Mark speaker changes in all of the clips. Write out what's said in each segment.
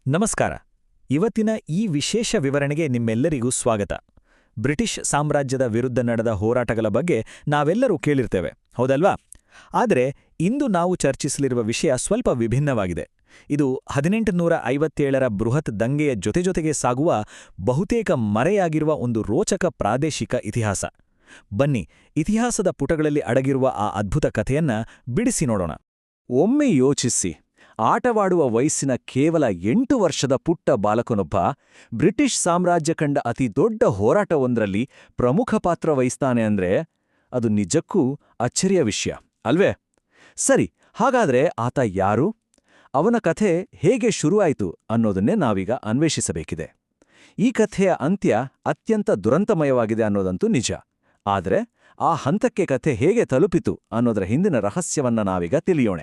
Speaker 1: ನಮಸ್ಕಾರ. ಇವತ್ತಿನ ಈ ವಿಶೇಷ ವಿವರಣೆಗೆ ನಿಮ್ಮೆಲ್ಲರಿಗೂ ಸ್ವಾಗತ. ಬ್ರಿಟಿಷ್ ಸಾಮ್ರಾಜ್ಯದ ವಿರುದ್ಧ ನಡೆದ ಹೋರಾಟಗಳ ಬಗ್ಗೆ ನಾವೆಲ್ಲರೂ ಕೇಳಿರ್ತೇವೆ, ಹೌದಲ್ವಾ? ಆದರೆ ಇಂದು ನಾವು ಚರ್ಚಿಸಲಿರುವ ವಿಷಯ ಸ್ವಲ್ಪ ವಿಭಿನ್ನವಾಗಿದೆ. ಇದು 1857ರ ಬೃಹತ್ ದಂಗೆಯ ಜೊತೆಜೊತೆಗೆ ಸಾಗುವ ಬಹುತೇಕ ಮರೆಯಾಗಿರುವ ಒಂದು ರೋಚಕ ಪ್ರಾದೇಶಿಕ ಇತಿಹಾಸ. ಬನ್ನಿ, ಇತಿಹಾಸದ ಪುಟಗಳಲ್ಲಿ ಅಡಗಿರುವ ಆ ಅದ್ಭುತ ಕಥೆಯನ್ನ ಬಿಡಿಸಿ ನೋಡೋಣ.
Speaker 2: ಒಮ್ಮೆ ಯೋಚಿಸಿ, ಆಟವಾಡುವ ವಯಸ್ಸಿನ ಕೇವಲ 8 ವರ್ಷದ ಪುಟ್ಟ ಬಾಲಕನೊಬ್ಬ ಬ್ರಿಟಿಷ್ ಸಾಮ್ರಾಜ್ಯ ಕಂಡ ಅತಿ ದೊಡ್ಡ ಹೋರಾಟವೊಂದರಲ್ಲಿ ಪ್ರಮುಖ ಪಾತ್ರ ವಹಿಸ್ತಾನೆ ಅಂದ್ರೆ ಅದು ನಿಜಕ್ಕೂ ಅಚ್ಚರಿಯ ವಿಷಯ ಅಲ್ವೇ? ಸರಿ, ಹಾಗಾದ್ರೆ ಆತ ಯಾರು? ಅವನ ಕಥೆ ಹೇಗೆ ಶುರುವಾಯಿತು ಅನ್ನೋದನ್ನೇ ನಾವೀಗ ಅನ್ವೇಷಿಸಬೇಕಿದೆ. ಈ ಕಥೆಯ ಅಂತ್ಯ ಅತ್ಯಂತ ದುರಂತಮಯವಾಗಿದೆ ಅನ್ನೋದಂತೂ ನಿಜ. ಆದರೆ ಆ ಹಂತಕ್ಕೆ ಕಥೆ ಹೇಗೆ ತಲುಪಿತು ಅನ್ನೋದರ ಹಿಂದಿನ ರಹಸ್ಯವನ್ನ ನಾವೀಗ ತಿಳಿಯೋಣ.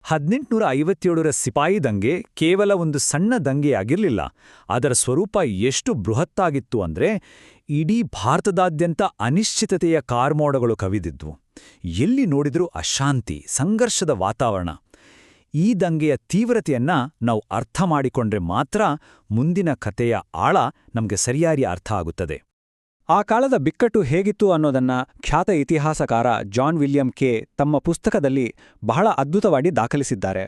Speaker 1: 1857ರ ಸಿಪಾಯಿ ದಂಗೆ ಕೇವಲ ಒಂದು ಸಣ್ಣ ದಂಗೆಯಾಗಿರಲಿಲ್ಲ. ಅದರ ಸ್ವರೂಪ ಎಷ್ಟು ಬೃಹತ್ತಾಗಿತ್ತು ಅಂದ್ರೆ ಇಡೀ ಭಾರತದಾದ್ಯಂತ ಅನಿಶ್ಚಿತತೆಯ ಕಾರ್ಮೋಡಗಳು ಕವಿದಿದ್ವು. ಎಲ್ಲಿ ನೋಡಿದ್ರೂ ಅಶಾಂತಿ, ಸಂಘರ್ಷದ ವಾತಾವರಣ. ಈ ದಂಗೆಯ ತೀವ್ರತೆಯನ್ನ ನಾವು ಅರ್ಥ ಮಾಡಿಕೊಂಡ್ರೆ ಮಾತ್ರ ಮುಂದಿನ ಕಥೆಯ ಆಳ ನಮಗೆ ಸರಿಯಾಗಿ ಅರ್ಥ ಆಗುತ್ತದೆ. ಆ ಕಾಲದ ಬಿಕ್ಕಟ್ಟು ಹೇಗಿತ್ತು ಅನ್ನೋದನ್ನ ಖ್ಯಾತ ಇತಿಹಾಸಕಾರ ಜಾನ್ ವಿಲಿಯಂ ಕೆ ತಮ್ಮ ಪುಸ್ತಕದಲ್ಲಿ ಬಹಳ ಅದ್ಭುತವಾಗಿ ದಾಖಲಿಸಿದ್ದಾರೆ.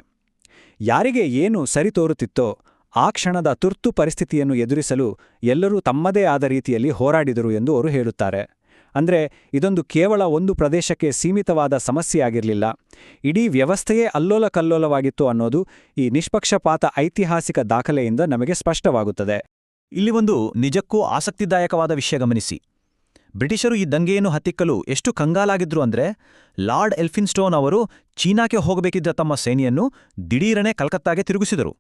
Speaker 1: ಯಾರಿಗೆ ಏನು ಸರಿ ತೋರುತ್ತಿತ್ತೋ ಆ ಕ್ಷಣದ ತುರ್ತು ಪರಿಸ್ಥಿತಿಯನ್ನು ಎದುರಿಸಲು ಎಲ್ಲರೂ ತಮ್ಮದೇ ಆದ ರೀತಿಯಲ್ಲಿ ಹೋರಾಡಿದರು ಎಂದು ಅವರು ಹೇಳುತ್ತಾರೆ. ಅಂದ್ರೆ ಇದೊಂದು ಕೇವಲ ಒಂದು ಪ್ರದೇಶಕ್ಕೆ ಸೀಮಿತವಾದ ಸಮಸ್ಯೆಯಾಗಿರಲಿಲ್ಲ, ಇಡೀ ವ್ಯವಸ್ಥೆಯೇ ಅಲ್ಲೋಲಕಲ್ಲೋಲವಾಗಿತ್ತು ಅನ್ನೋದು ಈ ನಿಷ್ಪಕ್ಷಪಾತ ಐತಿಹಾಸಿಕ ದಾಖಲೆಯಿಂದ ನಮಗೆ ಸ್ಪಷ್ಟವಾಗುತ್ತದೆ.
Speaker 3: ಇಲ್ಲಿ ಒಂದು ನಿಜಕ್ಕೂ ಆಸಕ್ತಿದಾಯಕವಾದ ವಿಷಯ ಗಮನಿಸಿ. ಬ್ರಿಟಿಷರು ಈ ದಂಗೆಯನ್ನು ಹತ್ತಿಕ್ಕಲು ಎಷ್ಟು ಕಂಗಾಲಾಗಿದ್ರು ಅಂದ್ರೆ ಲಾರ್ಡ್ ಎಲ್ಫಿನ್ಸ್ಟೋನ್ ಅವರು ಚೀನಾಕ್ಕೆ ಹೋಗಬೇಕಿದ್ದ ತಮ್ಮ ಸೇನೆಯನ್ನು ದಿಢೀರನೆ ಕಲ್ಕತ್ತಾಗೆ ತಿರುಗಿಸಿದರು.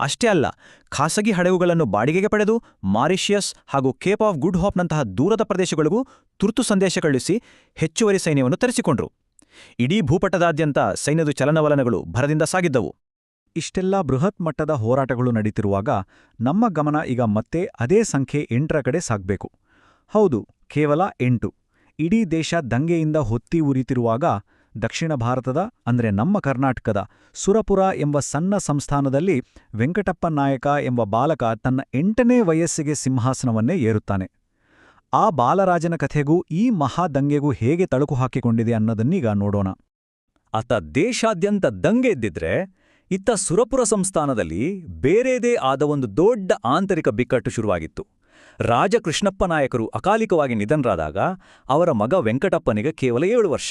Speaker 3: ಅಷ್ಟೇ ಅಲ್ಲ, ಖಾಸಗಿ ಹಡಗುಗಳನ್ನು ಬಾಡಿಗೆಗೆ ಪಡೆದು ಮಾರಿಷಿಯಸ್ ಹಾಗೂ ಕೇಪ್ ಆಫ್ ಗುಡ್ ಹೋಪ್ನಂತಹ ದೂರದ ಪ್ರದೇಶಗಳಿಗೂ ತುರ್ತು ಸಂದೇಶ ಕಳುಹಿಸಿ ಹೆಚ್ಚುವರಿ ಸೈನ್ಯವನ್ನು ತರಿಸಿಕೊಂಡ್ರು. ಇಡೀ ಭೂಪಟದಾದ್ಯಂತ ಸೈನ್ಯದ ಚಲನವಲನಗಳು ಭರದಿಂದ ಸಾಗಿದ್ದವು.
Speaker 2: ಇಷ್ಟೆಲ್ಲ ಬೃಹತ್ ಮಟ್ಟದ ಹೋರಾಟಗಳು ನಡೀತಿರುವಾಗ ನಮ್ಮ ಗಮನ ಈಗ ಮತ್ತೆ ಅದೇ ಸಂಖ್ಯೆ 8ರ ಕಡೆ ಸಾಗ್ಬೇಕು. ಹೌದು, ಕೇವಲ 8. ಇಡೀ ದೇಶ ದಂಗೆಯಿಂದ ಹೊತ್ತಿ ಉರಿತಿರುವಾಗ ದಕ್ಷಿಣ ಭಾರತದ ಅಂದ್ರೆ ನಮ್ಮ ಕರ್ನಾಟಕದ ಸುರಪುರ ಎಂಬ ಸಣ್ಣ ಸಂಸ್ಥಾನದಲ್ಲಿ ವೆಂಕಟಪ್ಪ ನಾಯಕ ಎಂಬ ಬಾಲಕ ತನ್ನ 8ನೇ ವಯಸ್ಸಿಗೆ ಸಿಂಹಾಸನವನ್ನೇ ಏರುತ್ತಾನೆ. ಆ ಬಾಲರಾಜನ ಕಥೆಗೂ ಈ ಮಹಾದಂಗೆಗೂ ಹೇಗೆ ತಳುಕು ಹಾಕಿಕೊಂಡಿದೆ ಅನ್ನೋದನ್ನೀಗ ನೋಡೋಣ.
Speaker 1: ಆತ ದೇಶಾದ್ಯಂತ ದಂಗೆ ಎದ್ದಿದ್ರೆ ಇತ್ತ ಸುರಪುರ ಸಂಸ್ಥಾನದಲ್ಲಿ ಬೇರೆದೇ ಆದ ಒಂದು ದೊಡ್ಡ ಆಂತರಿಕ ಬಿಕ್ಕಟ್ಟು ಶುರುವಾಗಿತ್ತು. ರಾಜ ಕೃಷ್ಣಪ್ಪ ನಾಯಕರು ಅಕಾಲಿಕವಾಗಿ ನಿಧನರಾದಾಗ ಅವರ ಮಗ ವೆಂಕಟಪ್ಪನಿಗೆ ಕೇವಲ 7 ವರ್ಷ.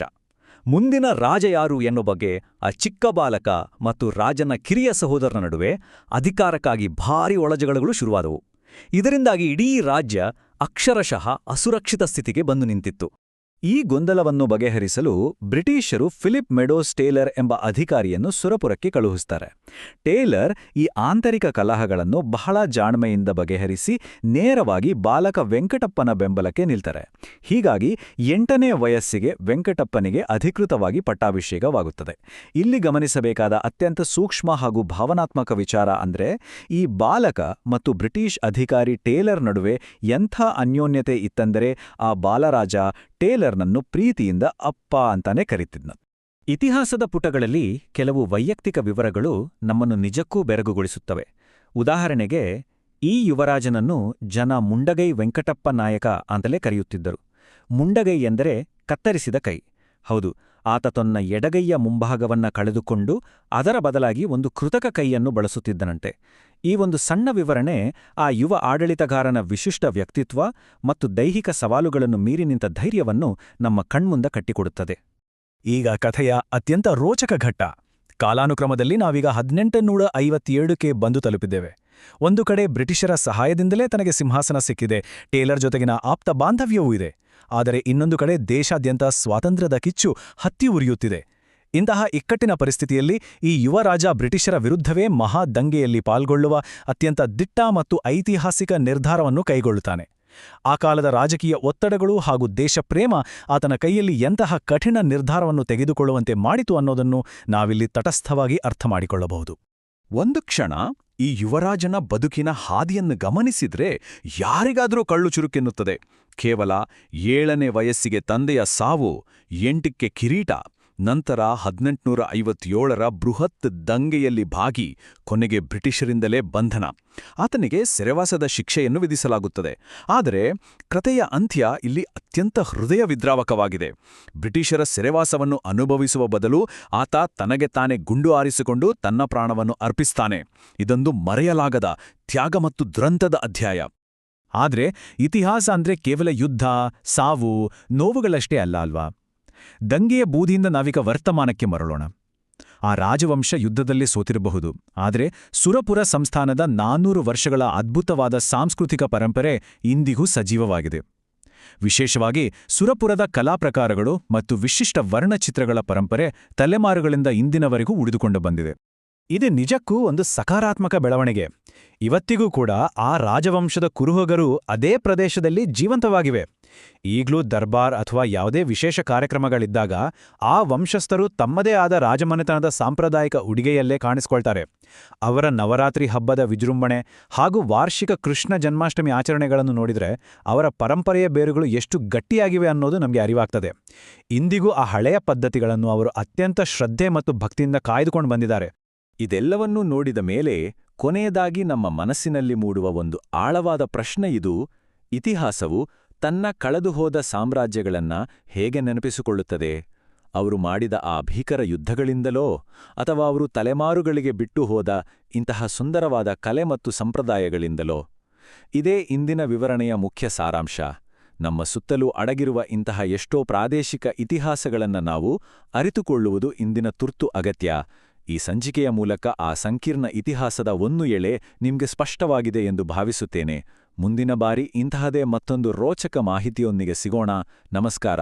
Speaker 1: ಮುಂದಿನ ರಾಜ ಯಾರು ಎನ್ನೋ ಬಗ್ಗೆ ಆ ಚಿಕ್ಕ ಬಾಲಕ ಮತ್ತು ರಾಜನ ಕಿರಿಯ ಸಹೋದರನ ನಡುವೆ ಅಧಿಕಾರಕ್ಕಾಗಿ ಭಾರೀ ಒಳಜಗಳಗಳು ಶುರುವಾದವು. ಇದರಿಂದಾಗಿ ಇಡೀ ರಾಜ್ಯ ಅಕ್ಷರಶಃ ಅಸುರಕ್ಷಿತ ಸ್ಥಿತಿಗೆ ಬಂದು ನಿಂತಿತ್ತು. ಈ ಗೊಂದಲವನ್ನು ಬಗೆಹರಿಸಲು ಬ್ರಿಟಿಷರು ಫಿಲಿಪ್ ಮೆಡೋಸ್ ಟೇಲರ್ ಎಂಬ ಅಧಿಕಾರಿಯನ್ನು ಸುರಪುರಕ್ಕೆ ಕಳುಹಿಸ್ತಾರೆ. ಟೇಲರ್ ಈ ಆಂತರಿಕ ಕಲಹಗಳನ್ನು ಬಹಳ ಜಾಣ್ಮೆಯಿಂದ ಬಗೆಹರಿಸಿ ನೇರವಾಗಿ ಬಾಲಕ ವೆಂಕಟಪ್ಪನ ಬೆಂಬಲಕ್ಕೆ ನಿಲ್ತಾರೆ. ಹೀಗಾಗಿ 8ನೇ ವಯಸ್ಸಿಗೆ ವೆಂಕಟಪ್ಪನಿಗೆ ಅಧಿಕೃತವಾಗಿ ಪಟ್ಟಾಭಿಷೇಕವಾಗುತ್ತದೆ. ಇಲ್ಲಿ ಗಮನಿಸಬೇಕಾದ ಅತ್ಯಂತ ಸೂಕ್ಷ್ಮ ಹಾಗೂ ಭಾವನಾತ್ಮಕ ವಿಚಾರ ಅಂದ್ರೆ ಈ ಬಾಲಕ ಮತ್ತು ಬ್ರಿಟಿಷ್ ಅಧಿಕಾರಿ ಟೇಲರ್ ನಡುವೆ ಎಂಥ ಅನ್ಯೋನ್ಯತೆ ಇತ್ತೆಂದರೆ ಆ ಬಾಲರಾಜ ಟೇಲರ್ನನ್ನು ಪ್ರೀತಿಯಿಂದ ಅಪ್ಪ ಅಂತಾನೆ ಕರೀತಿದ್ನು.
Speaker 3: ಇತಿಹಾಸದ ಪುಟಗಳಲ್ಲಿ ಕೆಲವು ವೈಯಕ್ತಿಕ ವಿವರಗಳು ನಮ್ಮನ್ನು ನಿಜಕ್ಕೂ ಬೆರಗುಗೊಳಿಸುತ್ತವೆ. ಉದಾಹರಣೆಗೆ, ಈ ಯುವರಾಜನನ್ನು ಜನ ಮುಂಡಗೈ ವೆಂಕಟಪ್ಪ ನಾಯಕ ಅಂತಲೇ ಕರೆಯುತ್ತಿದ್ದರು. ಮುಂಡಗೈ ಎಂದರೆ ಕತ್ತರಿಸಿದ ಕೈ. ಹೌದು, ಆತ ತನ್ನ ಎಡಗೈಯ ಮುಂಭಾಗವನ್ನ ಕಳೆದುಕೊಂಡು ಅದರ ಬದಲಾಗಿ ಒಂದು ಕೃತಕ ಕೈಯನ್ನು ಬಳಸುತ್ತಿದ್ದನಂತೆ. ಈ ಒಂದು ಸಣ್ಣ ವಿವರಣೆ ಆ ಯುವ ಆಡಳಿತಗಾರನ ವಿಶಿಷ್ಟ ವ್ಯಕ್ತಿತ್ವ ಮತ್ತು ದೈಹಿಕ ಸವಾಲುಗಳನ್ನು ಮೀರಿ ನಿಂತ ಧೈರ್ಯವನ್ನು ನಮ್ಮ ಕಣ್ಮುಂದ ಕಟ್ಟಿಕೊಡುತ್ತದೆ.
Speaker 1: ಈಗ ಕಥೆಯ ಅತ್ಯಂತ ರೋಚಕ ಘಟ್ಟ. ಕಾಲಾನುಕ್ರಮದಲ್ಲಿ ನಾವೀಗ 1857ಕ್ಕೆ ಬಂದು ತಲುಪಿದ್ದೇವೆ. ಒಂದು ಕಡೆ ಬ್ರಿಟಿಷರ ಸಹಾಯದಿಂದಲೇ ತನಗೆ ಸಿಂಹಾಸನ ಸಿಕ್ಕಿದೆ, ಟೇಲರ್ ಜೊತೆಗಿನ ಆಪ್ತ ಬಾಂಧವ್ಯವೂ ಇದೆ. ಆದರೆ ಇನ್ನೊಂದು ಕಡೆ ದೇಶಾದ್ಯಂತ ಸ್ವಾತಂತ್ರ್ಯದ ಕಿಚ್ಚು ಹತ್ತಿ ಉರಿಯುತ್ತಿದೆ. ಇಂತಹ ಇಕ್ಕಟ್ಟಿನ ಪರಿಸ್ಥಿತಿಯಲ್ಲಿ ಈ ಯುವರಾಜ ಬ್ರಿಟಿಷರ ವಿರುದ್ಧವೇ ಮಹಾ ದಂಗೆಯಲ್ಲಿ ಪಾಲ್ಗೊಳ್ಳುವ ಅತ್ಯಂತ ದಿಟ್ಟ ಮತ್ತು ಐತಿಹಾಸಿಕ ನಿರ್ಧಾರವನ್ನು ಕೈಗೊಳ್ಳುತ್ತಾನೆ. ಆ ಕಾಲದ ರಾಜಕೀಯ ಒತ್ತಡಗಳು ಹಾಗೂ ದೇಶಪ್ರೇಮ ಆತನ ಕೈಯಲ್ಲಿ ಎಂತಹ ಕಠಿಣ ನಿರ್ಧಾರವನ್ನು ತೆಗೆದುಕೊಳ್ಳುವಂತೆ ಮಾಡಿತು ಅನ್ನೋದನ್ನು ನಾವಿಲ್ಲಿ ತಟಸ್ಥವಾಗಿ ಅರ್ಥ ಮಾಡಿಕೊಳ್ಳಬಹುದು.
Speaker 2: ಒಂದು ಕ್ಷಣ ಈ ಯುವರಾಜನ ಬದುಕಿನ ಹಾದಿಯನ್ನು ಗಮನಿಸಿದ್ರೆ ಯಾರಿಗಾದರೂ ಕಳ್ಳು ಚುರುಕೆನ್ನುತ್ತದೆ. ಕೇವಲ 7ನೇ ವಯಸ್ಸಿಗೆ ತಂದೆಯ ಸಾವು, 8ಕ್ಕೆ ಕಿರೀಟ, ನಂತರ 1857ರ ಬೃಹತ್ ದಂಗೆಯಲ್ಲಿ ಭಾಗಿ ಕೊನೆಗೆ ಬ್ರಿಟಿಷರಿಂದಲೇ ಬಂಧನ. ಆತನಿಗೆ ಸೆರೆವಾಸದ ಶಿಕ್ಷೆಯನ್ನು ವಿಧಿಸಲಾಗುತ್ತದೆ. ಆದರೆ ಕಥೆಯ ಅಂತ್ಯ ಇಲ್ಲಿ ಅತ್ಯಂತ ಹೃದಯ ವಿದ್ರಾವಕವಾಗಿದೆ. ಬ್ರಿಟಿಷರ ಸೆರೆವಾಸವನ್ನು ಅನುಭವಿಸುವ ಬದಲು ಆತ ತನಗೆ ತಾನೇ ಗುಂಡು ಆರಿಸಿಕೊಂಡು ತನ್ನ ಪ್ರಾಣವನ್ನು ಅರ್ಪಿಸ್ತಾನೆ. ಇದೊಂದು ಮರೆಯಲಾಗದ ತ್ಯಾಗ ಮತ್ತು ದುರಂತದ ಅಧ್ಯಾಯ.
Speaker 3: ಆದ್ರೆ ಇತಿಹಾಸ ಅಂದ್ರೆ ಕೇವಲ ಯುದ್ಧ, ಸಾವು, ನೋವುಗಳಷ್ಟೇ ಅಲ್ಲ ಅಲ್ವಾ? ದಂಗೆಯ ಬೂದಿಯಿಂದ ನಾವೀಗ ವರ್ತಮಾನಕ್ಕೆ ಮರಳೋಣ. ಆ ರಾಜವಂಶ ಯುದ್ಧದಲ್ಲೇ ಸೋತಿರಬಹುದು, ಆದರೆ ಸುರಪುರ ಸಂಸ್ಥಾನದ 400 ವರ್ಷಗಳ ಅದ್ಭುತವಾದ ಸಾಂಸ್ಕೃತಿಕ ಪರಂಪರೆ ಇಂದಿಗೂ ಸಜೀವವಾಗಿದೆ. ವಿಶೇಷವಾಗಿ ಸುರಪುರದ ಕಲಾಪ್ರಕಾರಗಳು ಮತ್ತು ವಿಶಿಷ್ಟ ವರ್ಣಚಿತ್ರಗಳ ಪರಂಪರೆ ತಲೆಮಾರುಗಳಿಂದ ಇಂದಿನವರೆಗೂ ಉಳಿದುಕೊಂಡು ಬಂದಿದೆ. ಇದು ನಿಜಕ್ಕೂ ಒಂದು ಸಕಾರಾತ್ಮಕ ಬೆಳವಣಿಗೆ. ಇವತ್ತಿಗೂ ಕೂಡ ಆ ರಾಜವಂಶದ ಕುರುಹುಗಳು ಅದೇ ಪ್ರದೇಶದಲ್ಲಿ ಜೀವಂತವಾಗಿವೆ. ಈಗಲೂ ದರ್ಬಾರ್ ಅಥವಾ ಯಾವುದೇ ವಿಶೇಷ ಕಾರ್ಯಕ್ರಮಗಳಿದ್ದಾಗ ಆ ವಂಶಸ್ಥರು ತಮ್ಮದೇ ಆದ ರಾಜಮನೆತನದ ಸಾಂಪ್ರದಾಯಿಕ ಉಡುಗೆಯಲ್ಲೇ ಕಾಣಿಸ್ಕೊಳ್ತಾರೆ. ಅವರ ನವರಾತ್ರಿ ಹಬ್ಬದ ವಿಜೃಂಭಣೆ ಹಾಗೂ ವಾರ್ಷಿಕ ಕೃಷ್ಣ ಜನ್ಮಾಷ್ಟಮಿ ಆಚರಣೆಗಳನ್ನು ನೋಡಿದರೆ ಅವರ ಪರಂಪರೆಯ ಬೇರುಗಳು ಎಷ್ಟು ಗಟ್ಟಿಯಾಗಿವೆ ಅನ್ನೋದು ನಮಗೆ ಅರಿವಾಗ್ತದೆ. ಇಂದಿಗೂ ಆ ಹಳೆಯ ಪದ್ಧತಿಗಳನ್ನು ಅವರು ಅತ್ಯಂತ ಶ್ರದ್ಧೆ ಮತ್ತು ಭಕ್ತಿಯಿಂದ ಕಾಯ್ದುಕೊಂಡು ಬಂದಿದ್ದಾರೆ.
Speaker 1: ಇದೆಲ್ಲವನ್ನೂ ನೋಡಿದ ಮೇಲೆ ಕೊನೆಯದಾಗಿ ನಮ್ಮ ಮನಸ್ಸಿನಲ್ಲಿ ಮೂಡುವ ಒಂದು ಆಳವಾದ ಪ್ರಶ್ನೆ ಇದು: ಇತಿಹಾಸವು ತನ್ನ ಕಳೆದುಹೋದ ಸಾಮ್ರಾಜ್ಯಗಳನ್ನ ಹೇಗೆ ನೆನಪಿಸಿಕೊಳ್ಳುತ್ತದೆ? ಅವರು ಮಾಡಿದ ಆ ಭೀಕರ ಯುದ್ಧಗಳಿಂದಲೋ ಅಥವಾ ಅವರು ತಲೆಮಾರುಗಳಿಗೆ ಬಿಟ್ಟು ಹೋದ ಇಂತಹ ಸುಂದರವಾದ ಕಲೆ ಮತ್ತು ಸಂಪ್ರದಾಯಗಳಿಂದಲೋ? ಇದೇ ಇಂದಿನ ವಿವರಣೆಯ ಮುಖ್ಯ ಸಾರಾಂಶ. ನಮ್ಮ ಸುತ್ತಲೂ ಅಡಗಿರುವ ಇಂತಹ ಎಷ್ಟೋ ಪ್ರಾದೇಶಿಕ ಇತಿಹಾಸಗಳನ್ನು ನಾವು ಅರಿತುಕೊಳ್ಳುವುದು ಇಂದಿನ ತುರ್ತು ಅಗತ್ಯ. ಈ ಸಂಚಿಕೆಯ ಮೂಲಕ ಆ ಸಂಕೀರ್ಣ ಇತಿಹಾಸದ ಒಂದು ಎಳೆ ನಿಮಗೆ ಸ್ಪಷ್ಟವಾಗಿದೆ ಎಂದು ಭಾವಿಸುತ್ತೇನೆ. ಮುಂದಿನ ಬಾರಿ ಇಂತಹದೇ ಮತ್ತೊಂದು ರೋಚಕ ಮಾಹಿತಿಯೊಂದಿಗೆ ಸಿಗೋಣ. ನಮಸ್ಕಾರ.